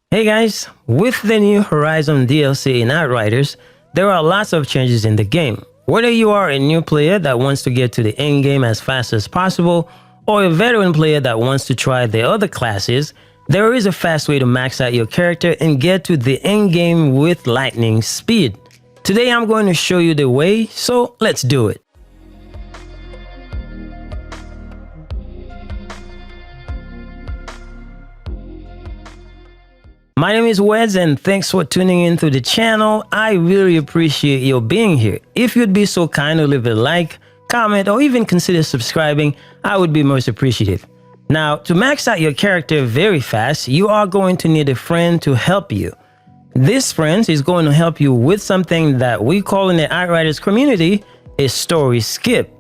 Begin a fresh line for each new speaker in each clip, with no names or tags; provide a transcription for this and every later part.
Hey guys, with the new Horizon DLC in Outriders, there are lots of changes in the game. Whether you are a new player that wants to get to the end game as fast as possible, or a veteran player that wants to try the other classes, there is a fast way to max out your character and get to the end game with lightning speed. Today I'm going to show you the way, so let's do it. My name is Weds and thanks for tuning in to the channel. I really appreciate your being here. If you'd be so kind to leave a like, comment, or even consider subscribing, I would be most appreciative. Now, to max out your character very fast, you are going to need a friend to help you. This friend is going to help you with something that we call in the Outriders community a story skip.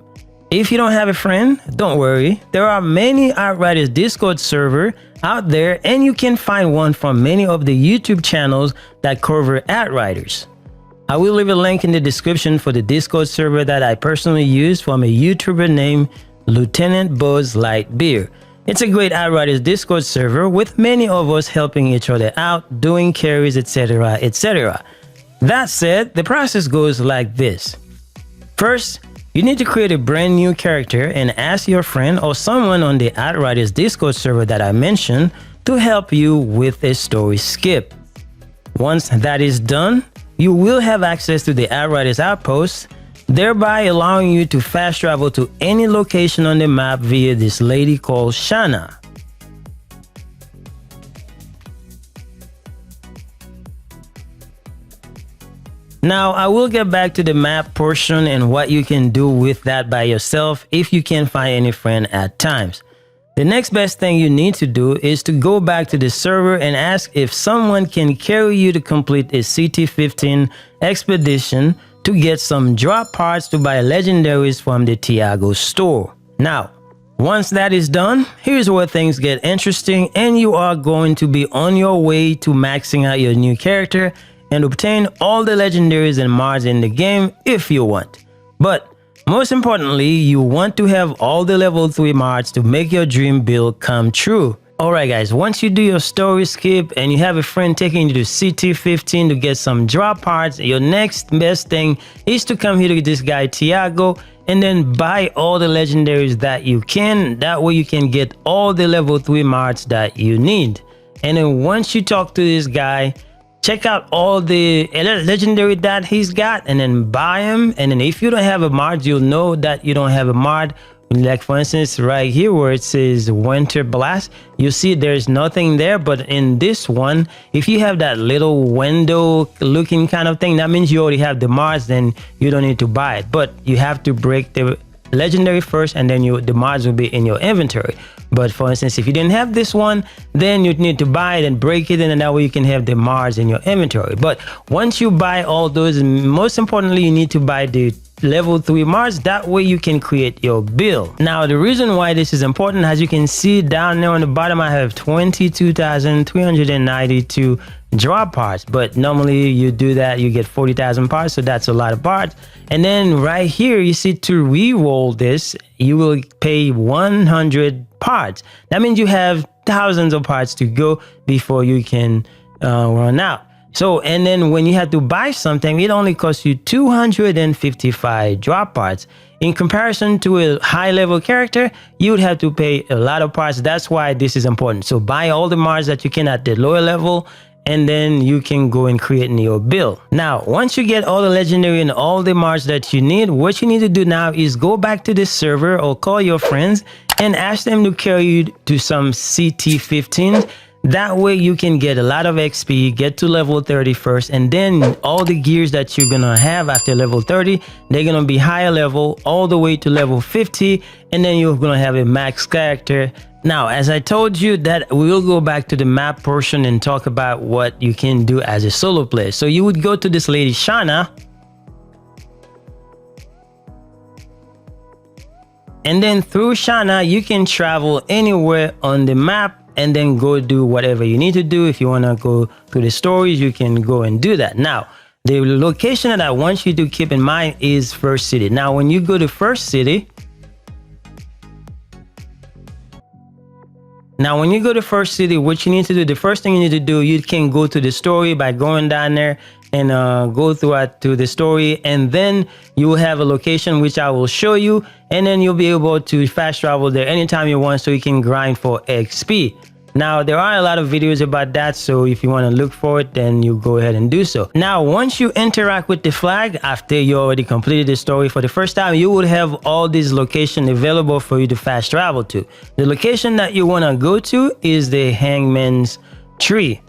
If you don't have a friend, don't worry. There are many Outriders Discord servers out there and you can find one from many of the YouTube channels that cover Outriders. I will leave a link in the description for the Discord server that I personally use from a YouTuber named Lieutenant Buzz Lightbeer. It's a great Outriders Discord server with many of us helping each other out, doing carries, etc, etc. That said, the process goes like this. First, you need to create a brand new character and ask your friend or someone on the Outriders Discord server that I mentioned to help you with a story skip. Once that is done, you will have access to the Outriders outpost, thereby allowing you to fast travel to any location on the map via this lady called Shanna. Now, I will get back to the map portion and what you can do with that by yourself if you can't find any friend at times. The next best thing you need to do is to go back to the server and ask if someone can carry you to complete a CT-15 expedition to get some drop parts to buy legendaries from the Tiago store. Now, once that is done, here's where things get interesting and you are going to be on your way to maxing out your new character and obtain all the legendaries and mods in the game if you want. But most importantly, you want to have all the level 3 mods to make your dream build come true. Alright guys, once you do your story skip and you have a friend taking you to CT-15 to get some drop parts, your next best thing is to come here to this guy Tiago and then buy all the legendaries that you can. That way you can get all the level 3 mods that you need. And then once you talk to this guy, check out all the legendary that he's got and then buy them. And then if you don't have a mod, you'll know that you don't have a mod. Like for instance, right here where it says Winter Blast, you see there's nothing there. But in this one, if you have that little window looking kind of thing, that means you already have the mods, then you don't need to buy it. But you have to break the legendary first and then the mods will be in your inventory. But for instance, if you didn't have this one, then you need to buy it and break it, and then that way you can have the mods in your inventory. But once you buy all those, most importantly, you need to buy the level 3 mods. That way you can create your build. Now, the reason why this is important, as you can see down there on the bottom, I have 22,392 drop parts, but normally you do that, you get 40,000 parts, so that's a lot of parts. And then right here, you see to re-roll this, you will pay 100 parts. That means you have thousands of parts to go before you can run out. So, and then when you have to buy something, it only costs you 255 drop parts. In comparison to a high level character, you would have to pay a lot of parts. That's why this is important. So buy all the mods that you can at the lower level, and then you can go and create your build. Now, once you get all the legendary and all the mods that you need, what you need to do now is go back to this server or call your friends and ask them to carry you to some CT-15. That way you can get a lot of XP, get to level 30 first, and then all the gears that you're gonna have after level 30, they're gonna be higher level all the way to level 50, and then you're gonna have a max character. Now, as I told you, that we will go back to the map portion and talk about what you can do as a solo player. So you would go to this lady Shanna, and then through Shanna you can travel anywhere on the map and then go do whatever you need to do. If you want to go to the stories, you can go and do that. Now, the location that I want you to keep in mind is First City. Now, when you go to First City, Now, when you go to First City, what you need to do, the first thing you need to do, you can go to the story by going down there and go throughout to the story, and then you will have a location which I will show you, and then you'll be able to fast travel there anytime you want so you can grind for XP. Now, there are a lot of videos about that, so if you want to look for it, then you go ahead and do so. Now, once you interact with the flag, after you already completed the story for the first time, you would have all these locations available for you to fast travel to. The location that you want to go to is the Hangman's Tree.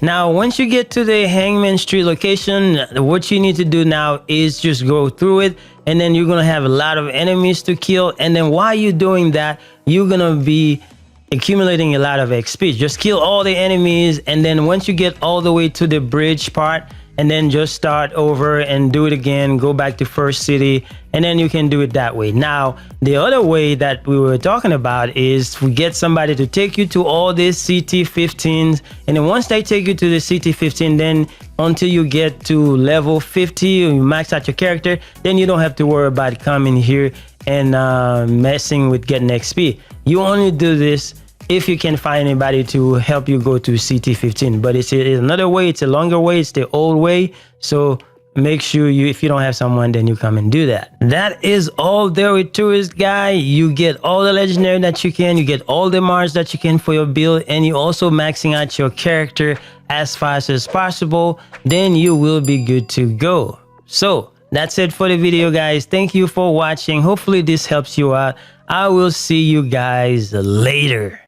Now, once you get to the Hangman's Tree location, what you need to do now is just go through it, and then you're going to have a lot of enemies to kill. And then while you're doing that, you're going to be accumulating a lot of XP. Just kill all the enemies, and then once you get all the way to the bridge part, and then just start over and do it again, go back to First City, and then you can do it that way. Now, the other way that we were talking about is to get somebody to take you to all these CT15s, and then once they take you to the CT15, then until you get to level 50 or you max out your character, then you don't have to worry about coming here and messing with getting XP. You only do this if you can find anybody to help you go to CT15, but it's another way, it's a longer way, it's the old way. So make sure if you don't have someone, then you come and do that. That is all there is to it, guy. You get all the legendary that you can, you get all the Mars that you can for your build, and you also maxing out your character as fast as possible, then you will be good to go. So that's it for the video, guys. Thank you for watching. Hopefully this helps you out. I will see you guys later.